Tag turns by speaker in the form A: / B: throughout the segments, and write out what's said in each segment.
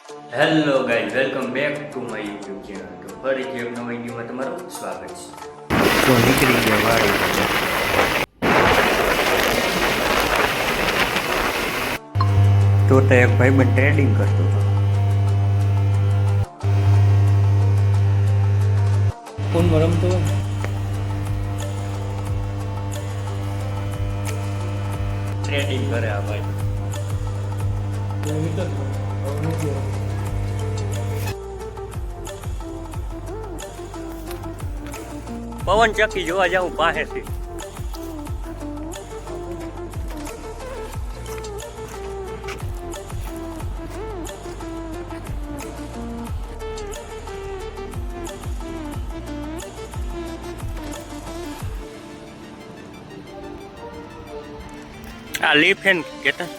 A: Hello guys, welcome back to my YouTube channel. તો ફરીથી એક નવા વિડીયોમાં તમારું સ્વાગત છે. તો નીકળી ગયા વાડી. તો એક ભાઈબંધ ટ્રેડિંગ કરતો હતો.
B: ફોનમાં રમતો હોય
A: ટ્રેડિંગ કરે આ ભાઈ. પવન ચક્કી જોવા જાઉં પાસેથી. આ લીફ હે ને કેતા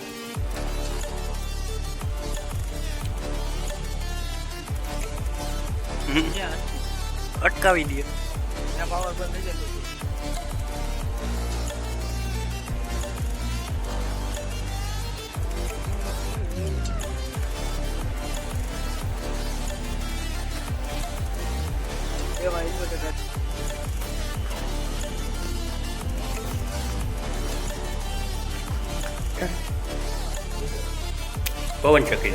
A: અટકાવી દે.
B: પાવર બંધ થઈ જાય એવા ઇન્વર્ટર
A: પવન ચક્કી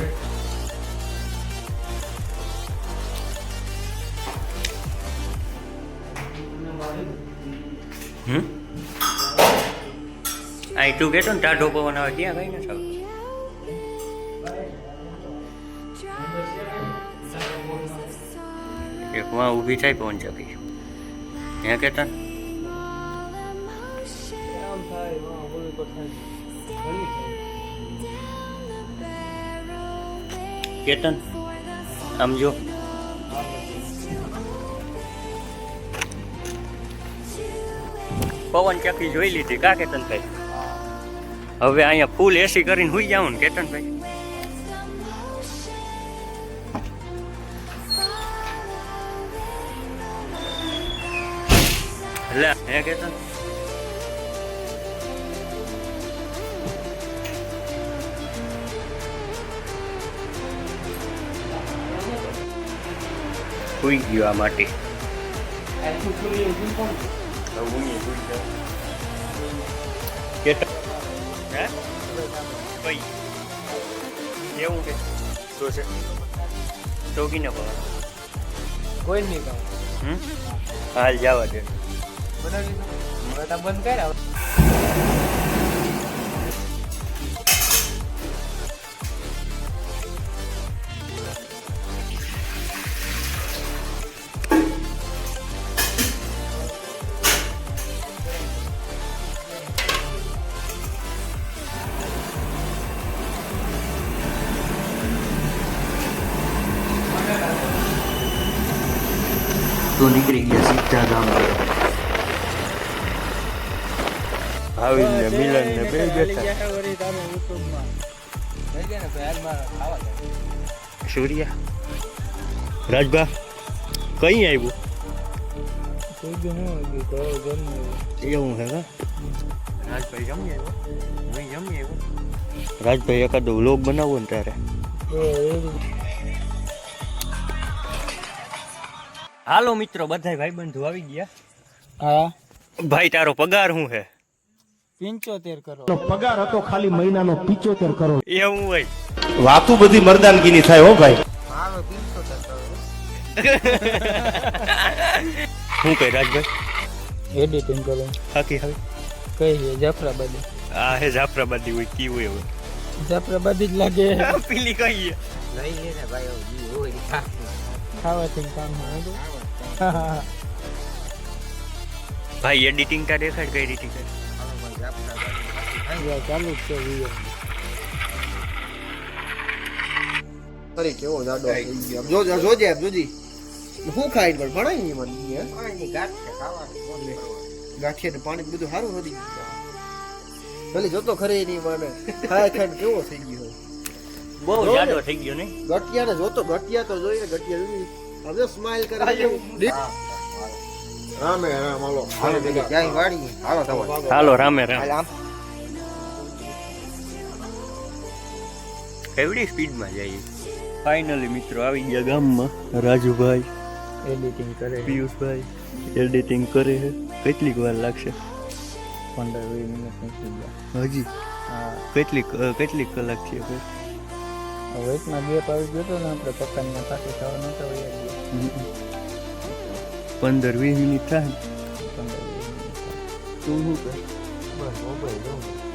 A: આ તું કેતો ને ટાઢો પવન આવે ક્યાં કઈ નથી આવતું. એક માં ઊભી થાય પવન ચક્કી ત્યાં કેતા
B: આમ થાય વાહ બોલી તો થાય ઘણી થાય
A: કેતન આમ જો પવન ચક્કી જોઈ લીધી કા કેતન ભાઈ. હવે અહીંયા ફૂલ એસી કરીને હુઈ જાવ ને કેતન ભાઈ. લે હે કેતન હુઈ ગયો આ માટી. હે ભાઈ એવું કે તો છે ચોકીને પવા
B: કોઈ નહીં કામ
A: હાલ જવા દે.
B: બનાવી દીધું બંધ કર્યા
A: તો નીકળી ગયા સીધા ગામ. આવીને મિલન ને બે બેઠા. સૂર્યા રાજભા કઈ આવ્યું એવું હે કા રાજભાઈ જમી આવ્યો હું જમી આવ્યો. રાજભાઈ એકાદો વ્લોગ બનાવો ને તારે. હાલો મિત્રો બધાય ભાઈબંધુ આવી ગયા.
B: હા
A: ભાઈ તારો પગાર શું હે?
B: 75 કરોડ
C: પગાર હતો ખાલી મહિનાનો 75 કરોડ.
A: એવું હોય
C: વાતું બધી મર્દાનગીની થાય હો ભાઈ.
B: મારો 75 કરોડ
A: શું કહે રાજભાઈ?
B: એડિટિંગ કરો
A: હાકી હવે
B: કઈ છે જાફરાબાદી
A: આ હે જાફરાબાદી હોય કી હોય હવે
B: જાફરાબાદી જ લાગે
A: પેલી કઈ
B: નહીં ને ભાઈ હોય ખાવાથી કામ નહીં
A: ભાઈ એડિટિંગ કા દેખાડ કઈ રીતે કરે
B: ચાલુ જ છે વિડિયો
D: અરે કેવો જાડો થઈ ગયો આમ જોજે જોજે આમ જોજી હું ખાઈ પણ ભણાય નહીં મને પાણી ગાંઠિયા ખાવાનું ગાંઠિયા ને પાણી બધું સારું નથી ભલે જોતો ખરે નહીં મને ખાય ખાઈને કેવો થઈ ગયો
A: બહુ જાડો થઈ ગયો ને.
D: ગટિયા ને જોતો ગટિયા તો જોઈને ગટિયા જોઈ હવે સ્માઈલ કરે રામે રામ હાલો હાલો ક્યાંય વાડી હાલો તમારે
A: હાલો રામે રામ.
D: આમ
A: કેવડી સ્પીડમાં જાય ફાઇનલી મિત્રો આવી ગયા ગામમાં. રાજુભાઈ
B: એડિટિંગ કરે
A: પિયુષભાઈ એડિટિંગ કરે છે. કેટલીક વાર લાગશે?
B: 15-20 મિનિટ નીકળી ગયા
A: હજી
B: હા
A: કેટલીક કલાક છે ભાઈ?
B: વચમાં ગેપ આવી ગયો હતો ને આપણે પપ્પાની પાસે થવા નહોતા હોય
A: 15-20 મિનિટ થાય.
B: 15-20 મિનિટ
A: તું શું કર?
D: બસ મોબાઈલ